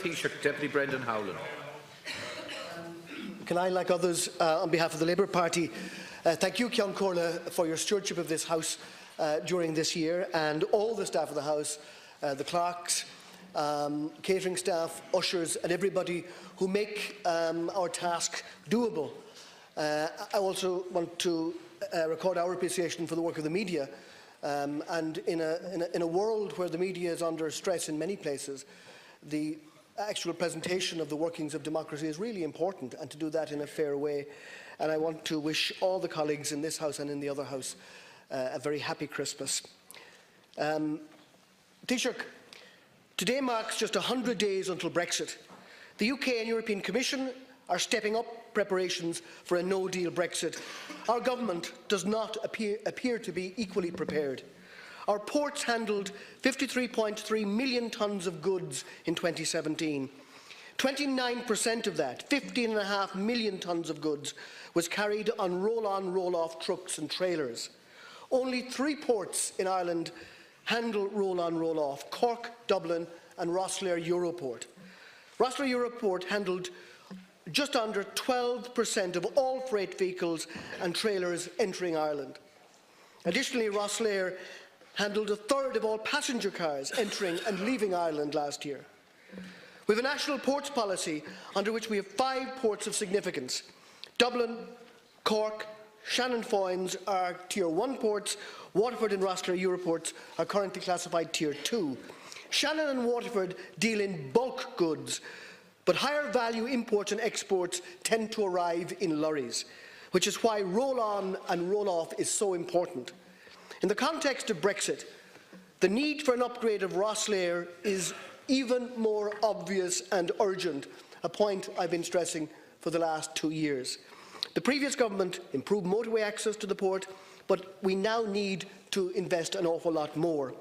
Taoiseach, Deputy Brendan Howlin. Can I, like others, on behalf of the Labour Party, thank you, Ceann Comhairle, for your stewardship of this House during this year, and all the staff of the House, the clerks, catering staff, ushers, and everybody who make our task doable. I also want to record our appreciation for the work of the media. And in a world where the media is under stress in many places, the actual presentation of the workings of democracy is really important, and to do that in a fair way. And I want to wish all the colleagues in this House and in the other House a very happy Christmas. Taoiseach, today marks just 100 days until Brexit. The UK and European Commission are stepping up preparations for a no-deal Brexit. Our government does not appear to be equally prepared. Our ports handled 53.3 million tonnes of goods in 2017. 29% of that, 15.5 million tonnes of goods, was carried on roll-on, roll-off trucks and trailers. Only 3 ports in Ireland handle roll-on, roll-off: Cork, Dublin and Rosslare Europort. Rosslare Europort handled just under 12% of all freight vehicles and trailers entering Ireland. Additionally, Rosslare handled a third of all passenger cars entering and leaving Ireland last year. We have a national ports policy under which we have 5 ports of significance. Dublin, Cork, Shannon Foynes are Tier 1 ports. Waterford and Rosslare Euroports are currently classified Tier 2. Shannon and Waterford deal in bulk goods, but higher value imports and exports tend to arrive in lorries, which is why roll-on and roll-off is so important. In the context of Brexit, the need for an upgrade of Rosslare is even more obvious and urgent, a point I've been stressing for the last 2 years. The previous government improved motorway access to the port, but we now need to invest an awful lot more.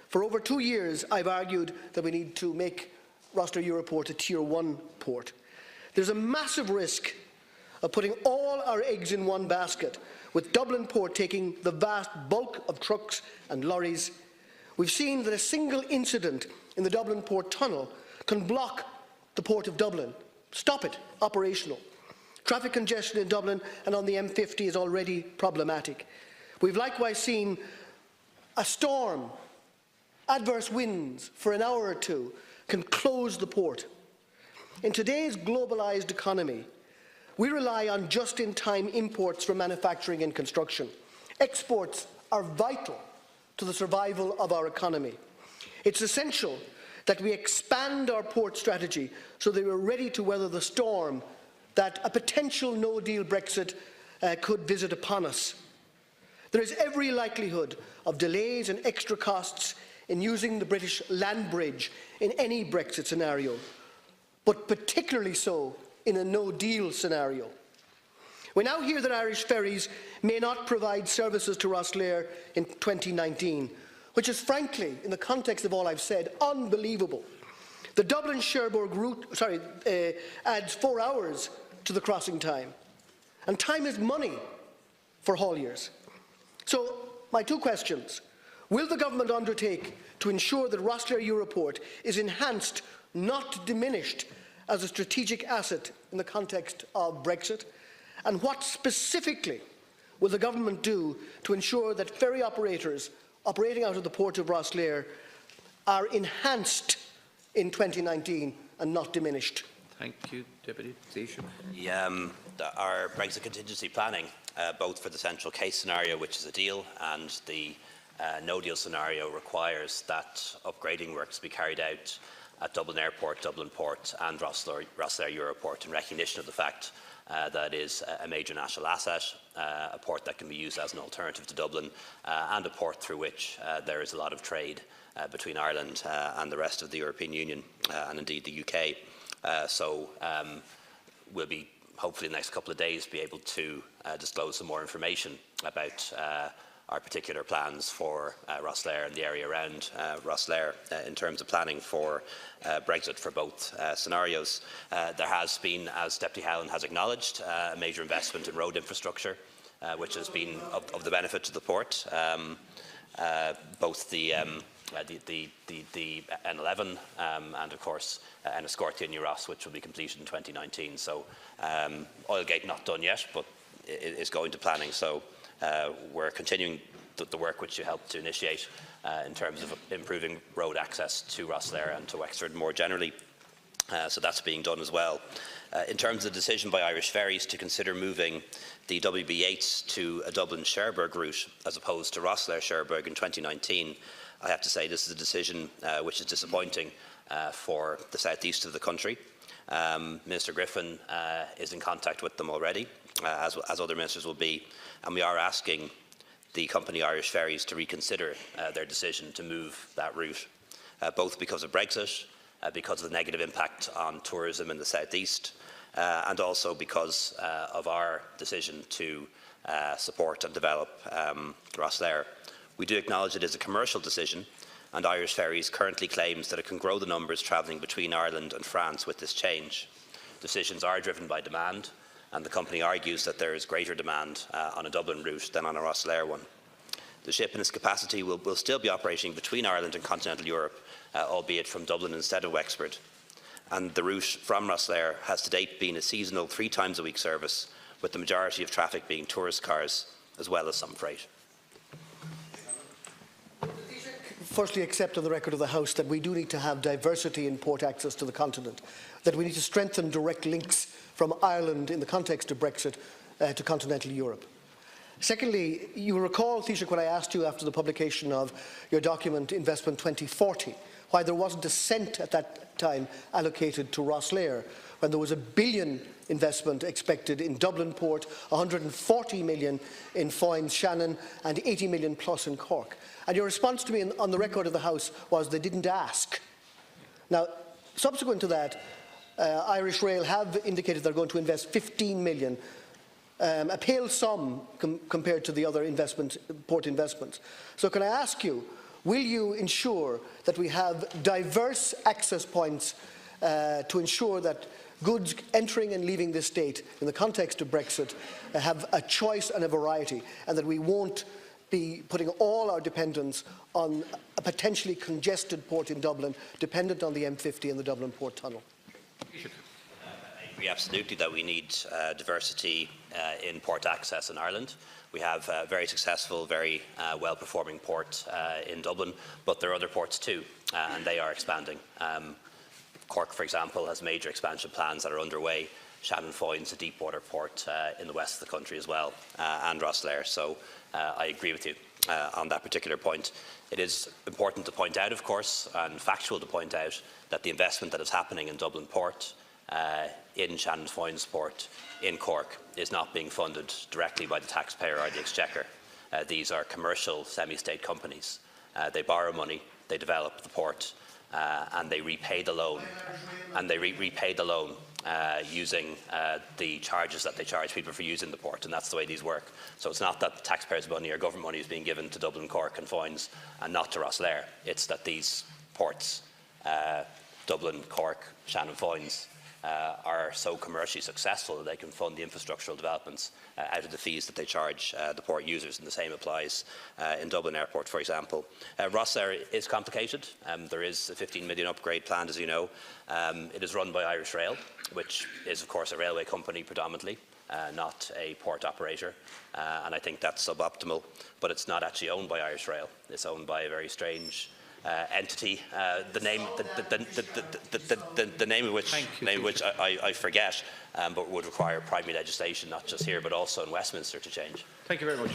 For over 2 years, I've argued that we need to make Rosslare Europort a Tier 1 port. There's a massive risk of putting all our eggs in one basket, with Dublin Port taking the vast bulk of trucks and lorries. We've seen that a single incident in the Dublin Port tunnel can block the Port of Dublin, stop it operational. Traffic congestion in Dublin and on the M50 is already problematic. We've likewise seen a storm, adverse winds for an hour or two can close the port. In today's globalised economy, we rely on just-in-time imports for manufacturing and construction. Exports are vital to the survival of our economy. It's essential that we expand our port strategy so that we're ready to weather the storm that a potential no-deal Brexit could visit upon us. There is every likelihood of delays and extra costs in using the British land bridge in any Brexit scenario, but particularly so in a no-deal scenario. We now hear that Irish ferries may not provide services to Rosslare in 2019, which is frankly, in the context of all I've said, unbelievable. The Dublin-Cherbourg route adds 4 hours to the crossing time, and time is money for hauliers. So, my 2 questions. Will the government undertake to ensure that Rosslare Europort is enhanced, not diminished, as a strategic asset in the context of Brexit? And what specifically will the government do to ensure that ferry operators operating out of the port of Rosslare are enhanced in 2019 and not diminished? Thank you, Deputy Taoiseach. Our Brexit contingency planning, both for the central case scenario, which is a deal, and the no-deal scenario, requires that upgrading works be carried out at Dublin Airport, Dublin Port and Rosslare Europort, in recognition of the fact that it is a major national asset, a port that can be used as an alternative to Dublin, and a port through which there is a lot of trade between Ireland and the rest of the European Union, and indeed the UK. We'll be, hopefully in the next couple of days, be able to disclose some more information about our particular plans for Rosslare and the area around Rosslare in terms of planning for Brexit for both scenarios. There has been, as Deputy Howlin has acknowledged, a major investment in road infrastructure, which has been of the benefit to the port. Both the the N11 and, of course, Enniscorthy and New Ross, which will be completed in 2019. So Oilgate not done yet, but it is going to planning. So we're continuing the work which you helped to initiate in terms of improving road access to Rosslare and to Wexford more generally. So that's being done as well. In terms of the decision by Irish Ferries to consider moving the WB8s to a Dublin-Cherbourg route as opposed to Rosslare-Cherbourg in 2019, I have to say this is a decision which is disappointing for the southeast of the country. Minister Griffin is in contact with them already, as other ministers will be, and we are asking the company Irish Ferries to reconsider their decision to move that route, both because of Brexit, because of the negative impact on tourism in the southeast, and also because of our decision to support and develop Rosslare. We do acknowledge it is a commercial decision, and Irish Ferries currently claims that it can grow the numbers travelling between Ireland and France with this change. Decisions are driven by demand, and the company argues that there is greater demand on a Dublin route than on a Rosslare one. The ship in its capacity will still be operating between Ireland and continental Europe, albeit from Dublin instead of Wexford. And the route from Rosslare has to date been a seasonal 3 times a week service, with the majority of traffic being tourist cars as well as some freight. Firstly, accept on the record of the House that we do need to have diversity in port access to the continent, that we need to strengthen direct links from Ireland in the context of Brexit to continental Europe. Secondly, you will recall, Taoiseach, when I asked you after the publication of your document Investment 2040, why there wasn't a cent at that time allocated to Rosslare, when there was £1 billion investment expected in Dublin Port, 140 million in Foynes Shannon and 80 million plus in Cork. And your response to me on the record of the House was they didn't ask. Now, subsequent to that, Irish Rail have indicated they're going to invest 15 million, a pale sum compared to the other port investments. So can I ask you, will you ensure that we have diverse access points to ensure that goods entering and leaving this state in the context of Brexit have a choice and a variety, and that we won't be putting all our dependence on a potentially congested port in Dublin, dependent on the M50 and the Dublin Port Tunnel? I agree absolutely that we need diversity in port access in Ireland. We have a very successful, very well-performing port in Dublin, but there are other ports too, and they are expanding. Cork, for example, has major expansion plans that are underway. Shannon Foynes, a deep water port in the west of the country as well, and Rosslare. So I agree with you on that particular point. It is important to point out, of course, and factual to point out, that the investment that is happening in Dublin Port, in Shannon Foynes Port, in Cork, is not being funded directly by the taxpayer or the Exchequer. These are commercial semi-state companies. They borrow money, they develop the port, and they repay the loan. And they repay the loan using the charges that they charge people for using the port, and that's the way these work. So it's not that the taxpayers' money or government money is being given to Dublin, Cork and Foynes and not to Rosslare. It's that these ports, Dublin, Cork, Shannon Foynes, are so commercially successful that they can fund the infrastructural developments out of the fees that they charge the port users, and the same applies in Dublin Airport, for example. Rosslare is complicated. There is a 15 million upgrade planned, as you know. It is run by Irish Rail, which is, of course, a railway company predominantly, not a port operator, and I think that's suboptimal. But it's not actually owned by Irish Rail. It's owned by a very strange entity, the name of which I forget, but would require primary legislation, not just here but also in Westminster, to change. Thank you very much.